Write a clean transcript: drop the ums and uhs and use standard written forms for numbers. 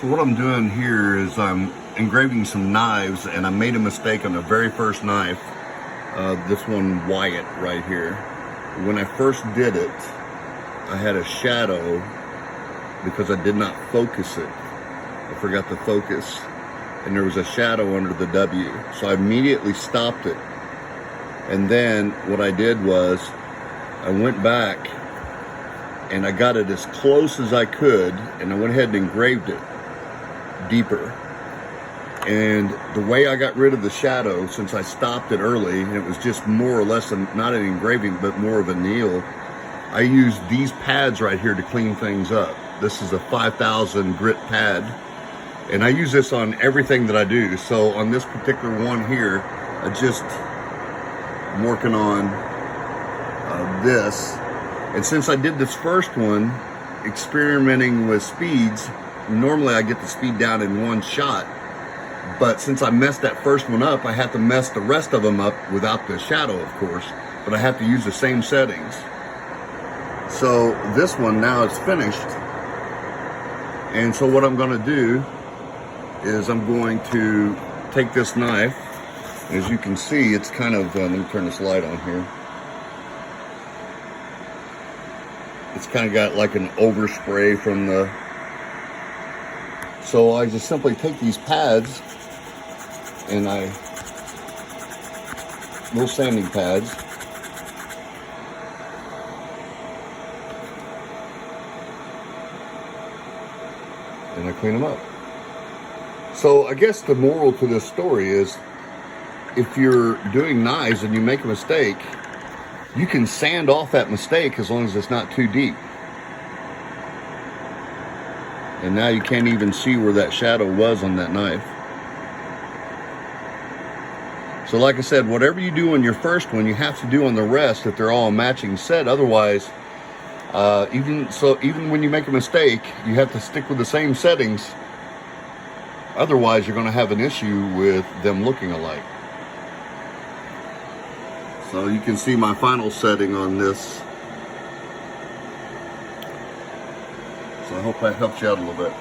So what I'm doing here is I'm engraving some knives, and I made a mistake on the very first knife, this one Wyatt right here. When I first did it, I had a shadow because I did not focus it. I forgot to focus, and there was a shadow under the W. So I immediately stopped it. And then what I did was I went back and I got it as close as I could, and I went ahead and engraved it deeper. And the way I got rid of the shadow, since I stopped it early, and it was just more or less not an engraving but more of a anneal, I used these pads right here to clean things up. This is a 5000 grit pad, and I use this on everything that I do. So on this particular one here, I'm working on this. And since I did this first one, experimenting with speeds, normally I get the speed down in one shot. But since I messed that first one up, I had to mess the rest of them up without the shadow, of course. But I have to use the same settings. So this one now is finished. And so what I'm going to do is I'm going to take this knife. As you can see, it's kind of, let me turn this light on here. It's kind of got like an overspray from the... So I just simply take these pads and little sanding pads, and I clean them up. So I guess the moral to this story is, if you're doing knives and you make a mistake, you can sand off that mistake as long as it's not too deep. And now you can't even see where that shadow was on that knife. So like I said, whatever you do on your first one, you have to do on the rest if they're all a matching set. Otherwise, even when you make a mistake, you have to stick with the same settings. Otherwise, you're going to have an issue with them looking alike. So you can see my final setting on this. So I hope that helps you out a little bit.